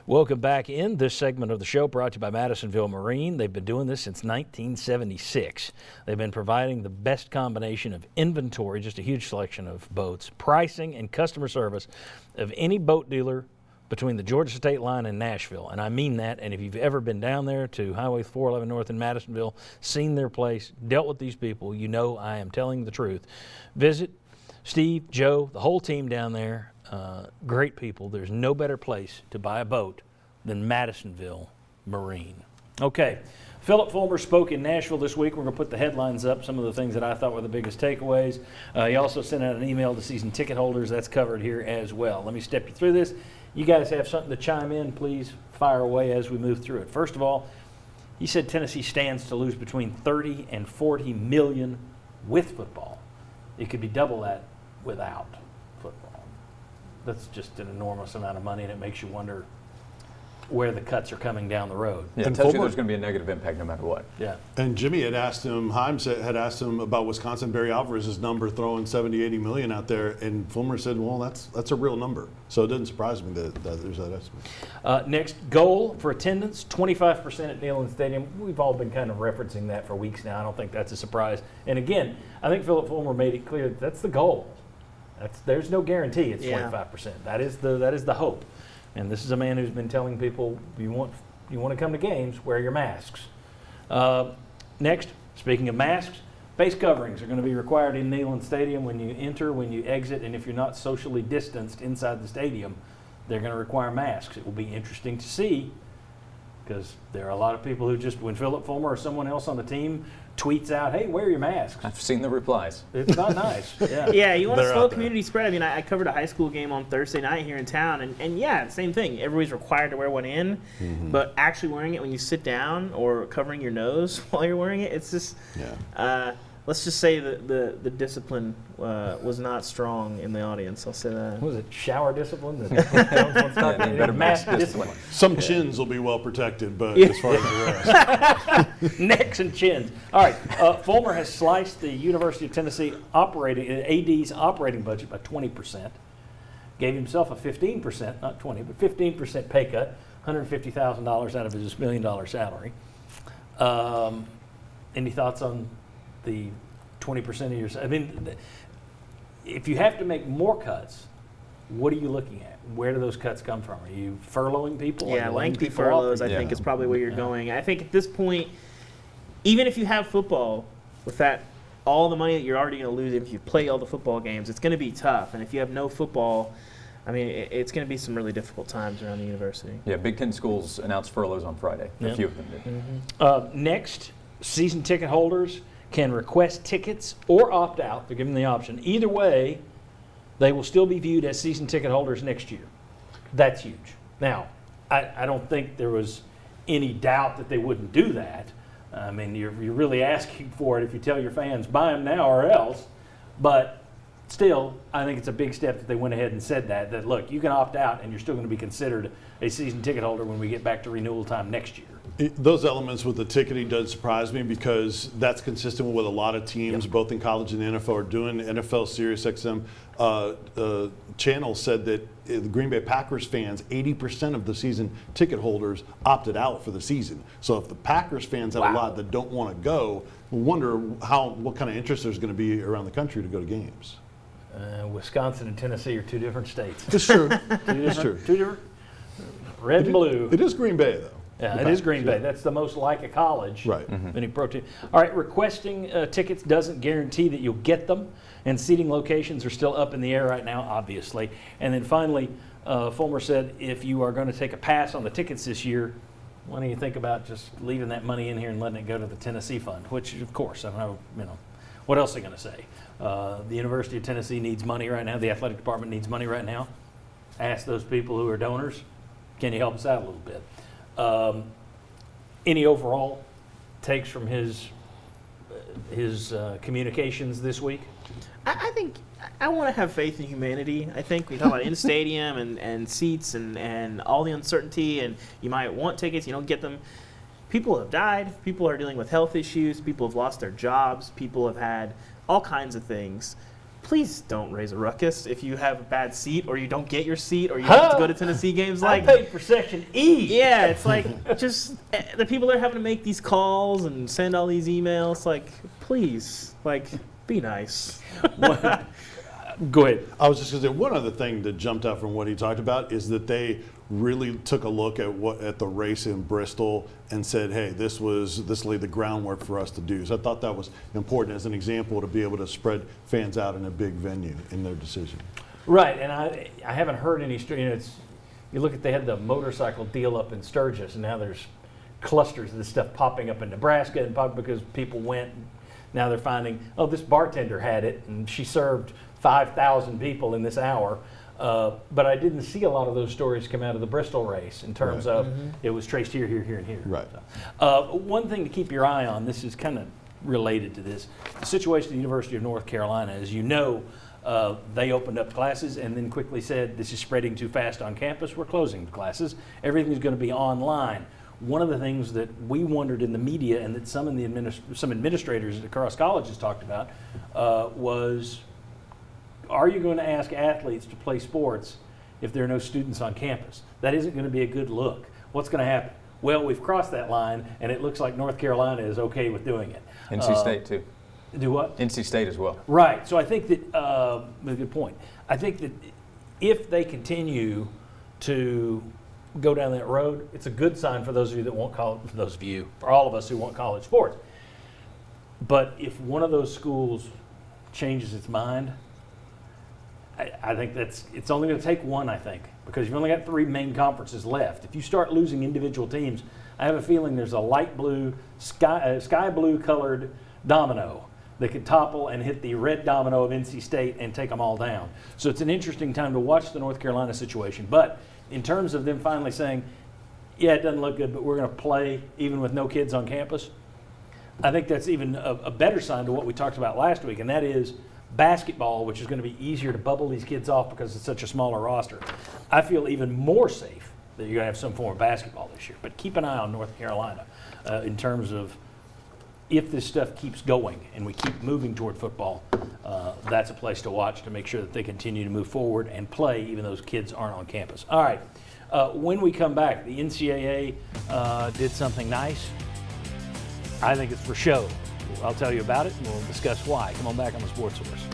Welcome back in. This segment of the show brought to you by Madisonville Marine. They've been doing this since 1976. They've been providing the best combination of inventory, just a huge selection of boats, pricing, and customer service of any boat dealer between the Georgia State line and Nashville. And I mean that. And if you've ever been down there to Highway 411 North in Madisonville, seen their place, dealt with these people, you know I am telling the truth. Visit Steve, Joe, the whole team down there. Great people. There's no better place to buy a boat than Madisonville Marine. Okay, Philip Fulmer spoke in Nashville this week. We're going to put the headlines up, some of the things that I thought were the biggest takeaways. He also sent out an email to season ticket holders. That's covered here as well. Let me step you through this. You guys have something to chime in, please fire away as we move through it. First of all, he said Tennessee stands to lose between $30 and $40 million with football. It could be double that without football. That's just an enormous amount of money, and it makes you wonder where the cuts are coming down the road. Yeah, it tells you there's going to be a negative impact no matter what. Yeah. And Jimmy had asked him, Himes had asked him about Wisconsin, Barry Alvarez's number, throwing 70, 80 million out there, and Fulmer said, well, that's a real number. So it doesn't surprise me that there's that estimate. Next, goal for attendance, 25% at Neyland Stadium. We've all been kind of referencing that for weeks now. I don't think that's a surprise. And again, I think Philip Fulmer made it clear that's the goal. There's no guarantee it's 25%. That is the hope. And this is a man who's been telling people, you want to come to games, wear your masks. Next, speaking of masks, face coverings are going to be required in Neyland Stadium when you enter, when you exit, and if you're not socially distanced inside the stadium, they're going to require masks. It will be interesting to see, because there are a lot of people who just, when Philip Fulmer or someone else on the team tweets out, hey, wear your masks. I've seen the replies. It's not nice. Yeah, yeah, you want to slow community spread. I mean, I covered a high school game on Thursday night here in town, and yeah, same thing. Everybody's required to wear one in, but actually wearing it when you sit down or covering your nose while you're wearing it, it's just, let's just say that the discipline was not strong in the audience. I'll say that. What was it, shower discipline? Mask discipline. Some chins will be well protected, but as far as the rest. Necks and chins. All right, Fulmer has sliced the University of Tennessee AD's operating budget by 20%. Gave himself a 15%, not 20, but 15% pay cut, $150,000 out of his $1 million salary. Any thoughts on the 20% of your? I mean, if you have to make more cuts, what are you looking at? Where do those cuts come from? Are you furloughing people? Yeah, lengthy furloughs, I think, is probably where you're going. I think at this point, even if you have football, with that, all the money that you're already going to lose if you play all the football games, it's going to be tough. And if you have no football, I mean, it's going to be some really difficult times around the university. Yeah, Big Ten schools announced furloughs on Friday. Yep. A few of them did. Next, season ticket holders can request tickets or opt out. They're given the option. Either way, they will still be viewed as season ticket holders next year. That's huge. Now, I don't think there was any doubt that they wouldn't do that. I mean, you're really asking for it if you tell your fans, buy them now or else. But still, I think it's a big step that they went ahead and said that look, you can opt out and you're still going to be considered a season ticket holder when we get back to renewal time next year. Those elements with the ticketing does surprise me because that's consistent with what a lot of teams, both in college and the NFL, are doing. NFL SiriusXM channel said that the Green Bay Packers fans, 80% of the season ticket holders opted out for the season. So if the Packers fans have a lot that don't want to go, we'll wonder what kind of interest there's going to be around the country to go to games. Wisconsin and Tennessee are two different states. It's true. It's true. Two different. Red and blue. It is Green Bay, though. Yeah, it is Green Bay. That's the most like a college. Right. Any pro team. All right, requesting tickets doesn't guarantee that you'll get them, and seating locations are still up in the air right now, obviously. And then finally, Fulmer said if you are going to take a pass on the tickets this year, why don't you think about just leaving that money in here and letting it go to the Tennessee Fund, which, of course, I don't know, what else are they going to say? The University of Tennessee needs money right now. The athletic department needs money right now. Ask those people who are donors, can you help us out a little bit? Any overall takes from his communications this week? I think I want to have faith in humanity. I think we talk about in stadium and seats and all the uncertainty, and you might want tickets, you don't get them. People have died. People are dealing with health issues. People have lost their jobs. People have had all kinds of things. please don't raise a ruckus if you have a bad seat or you don't get your seat or you have to go to Tennessee games. I Like, paid for Section E. yeah, it's like just the people that are having to make these calls and send all these emails. Like, please, like, be nice. Go ahead. I was just going to say one other thing that jumped out from what he talked about is that they really took a look at the race in Bristol and said, hey, this laid the groundwork for us to do. So I thought that was important as an example to be able to spread fans out in a big venue in their decision. Right, and I haven't heard any. You look at, they had the motorcycle deal up in Sturgis, and now there's clusters of this stuff popping up in Nebraska, and probably because people went. Now they're finding, oh, this bartender had it, and she served 5,000 people in this hour. But I didn't see a lot of those stories come out of the Bristol race in terms Right. of it was traced here, here, here, and here. Right. One thing to keep your eye on, this is kind of related to this, the situation at the University of North Carolina. As you know, they opened up classes and then quickly said, this is spreading too fast on campus, we're closing the classes. Everything's going to be online. One of the things that we wondered in the media and that some administrators across colleges talked about was, are you going to ask athletes to play sports if there are no students on campus? That isn't going to be a good look. What's going to happen? Well, we've crossed that line, and it looks like North Carolina is okay with doing it. NC State too. Do what? NC State as well. Right. So I think that, a good point. I think that if they continue to go down that road, it's a good sign for those of you that want college, for all of us who want college sports. But if one of those schools changes its mind, I think it's only going to take one, I think, because you've only got 3 main conferences left. If you start losing individual teams, I have a feeling there's a light blue, sky blue colored domino that could topple and hit the red domino of NC State and take them all down. So it's an interesting time to watch the North Carolina situation. But in terms of them finally saying, yeah, it doesn't look good, but we're going to play even with no kids on campus, I think that's even a better sign to what we talked about last week, and that is basketball, which is going to be easier to bubble these kids off because it's such a smaller roster. I feel even more safe that you're going to have some form of basketball this year. But keep an eye on North Carolina in terms of if this stuff keeps going and we keep moving toward football, that's a place to watch to make sure that they continue to move forward and play even though those kids aren't on campus. All right, when we come back, the NCAA did something nice. I think it's for show. I'll tell you about it and we'll discuss why. Come on back on the Sports Source.